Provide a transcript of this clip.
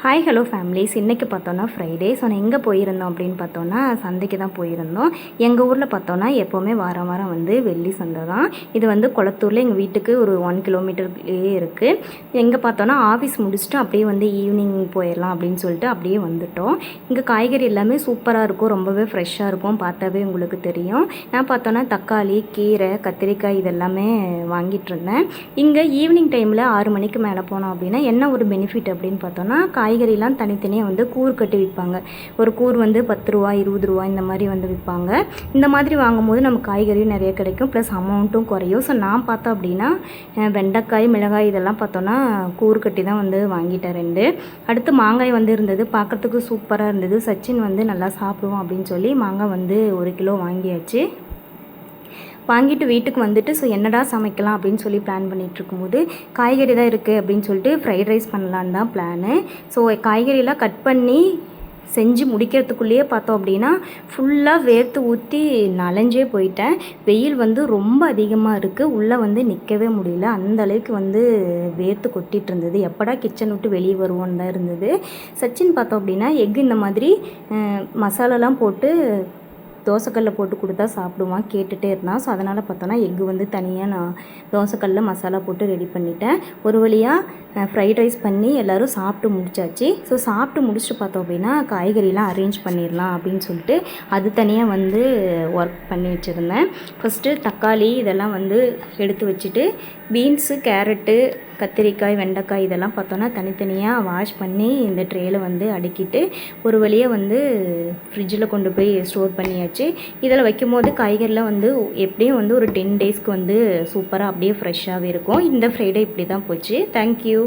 Hi hello families. இன்றைக்கி பார்த்தோன்னா Friday. So நான் எங்கே போயிருந்தோம் அப்படின்னு பார்த்தோன்னா சந்தைக்கு தான் போயிருந்தோம். எங்கள் ஊரில் பார்த்தோன்னா எப்போவுமே வாரம் வாரம் வந்து வெள்ளி சந்தை தான். இது வந்து கொளத்தூரில் எங்கள் வீட்டுக்கு ஒரு 1 கிலோமீட்டர்லேயே இருக்குது. எங்கே பார்த்தோன்னா ஆஃபீஸ் முடிச்சுட்டு அப்படியே வந்து ஈவினிங் போயிடலாம் அப்படின்னு சொல்லிட்டு அப்படியே வந்துட்டோம். இங்கே காய்கறி எல்லாமே சூப்பராக இருக்கும், ரொம்பவே ஃப்ரெஷ்ஷாக இருக்கும், பார்த்தாவே உங்களுக்கு தெரியும். நான் பார்த்தோன்னா தக்காளி, கீரை, கத்திரிக்காய் இதெல்லாமே வாங்கிட்டு இருந்தேன். இங்கே ஈவினிங் டைமில் 6 மணிக்கு மேலே போனோம் அப்படின்னா என்ன ஒரு பெனிஃபிட் அப்படின்னு பார்த்தோன்னா காய்கறிலாம் தனித்தனியாக வந்து கூறு கட்டி விற்பாங்க. ஒரு கூறு வந்து 10 ரூபா 20 ரூபா இந்த மாதிரி வந்து விற்பாங்க. இந்த மாதிரி வாங்கும்போது நம்ம காய்கறியும் நிறைய கிடைக்கும், ப்ளஸ் அமௌண்ட்டும் குறையும். ஸோ நான் பார்த்தோம் அப்படின்னா வெண்டைக்காய், மிளகாய் இதெல்லாம் பார்த்தோன்னா கூறு கட்டி தான் வந்து வாங்கிட்டேன் 2. அடுத்து மாங்காய் வந்து இருந்தது, பார்க்குறதுக்கு சூப்பராக இருந்தது. சச்சின் வந்து நல்லா சாப்பிடுவோம் அப்படின்னு சொல்லி மாங்காய் வந்து 1 கிலோ வாங்கியாச்சு. வாங்கிட்டு வீட்டுக்கு வந்துட்டு ஸோ என்னடா சமைக்கலாம் அப்படின்னு சொல்லி பிளான் பண்ணிகிட்டு இருக்கும்போது காய்கறி தான் இருக்குது அப்படின்னு சொல்லிட்டு ஃப்ரைட் ரைஸ் பண்ணலான்னு தான் பிளானு. ஸோ காய்கறியெல்லாம் கட் பண்ணி செஞ்சு முடிக்கிறதுக்குள்ளேயே பார்த்தோம் அப்படின்னா ஃபுல்லாக வேர்த்து ஊற்றி நனைஞ்சே போயிட்டேன். வெயில் வந்து ரொம்ப அதிகமாக இருக்குது, உள்ளே வந்து நிற்கவே முடியல, அந்த அளவுக்கு வந்து வேர்த்து கொட்டிகிட்டு இருந்தது. எப்படா கிச்சன் விட்டு வெளியே வருவோன்னு தான் இருந்தது. சச்சின் பார்த்தோம் அப்படின்னா எக்கு இந்த மாதிரி மசாலாலாம் போட்டு தோசைக்கல்ல போட்டு கொடுத்தா சாப்பிடுவான், கேட்டுகிட்டே இருந்தான். ஸோ அதனால் பார்த்தோன்னா எக்கு வந்து தனியாக நான் தோசைக்கல்ல மசாலா போட்டு ரெடி பண்ணிட்டேன். ஒரு வழியாக ஃப்ரைட் ரைஸ் பண்ணி எல்லோரும் சாப்பிட்டு முடிச்சாச்சு. ஸோ சாப்பிட்டு முடிச்சுட்டு பார்த்தோம் அப்படின்னா காய்கறிலாம் அரேஞ்ச் பண்ணிடலாம் அப்படின்னு சொல்லிட்டு அது தனியாக வந்து ஒர்க் பண்ணி வச்சுருந்தேன். ஃபஸ்ட்டு தக்காளி இதெல்லாம் வந்து எடுத்து வச்சுட்டு பீன்ஸு, கேரட்டு, கத்திரிக்காய், வெண்டைக்காய் இதெல்லாம் பார்த்தோன்னா தனித்தனியாக வாஷ் பண்ணி இந்த ட்ரேயில் வந்து அடுக்கிட்டு ஒரு வழியாக வந்து ஃப்ரிட்ஜில் கொண்டு போய் ஸ்டோர் பண்ணியாச்சு. இதில் வைக்கும்போது காய்கறிலாம் வந்து எப்படியும் வந்து ஒரு 10 டேஸ்க்கு வந்து சூப்பராக அப்படியே ஃப்ரெஷ்ஷாகவே இருக்கும். இந்த ஃப்ரைடே இப்படி தான் போச்சு. தேங்க்யூ.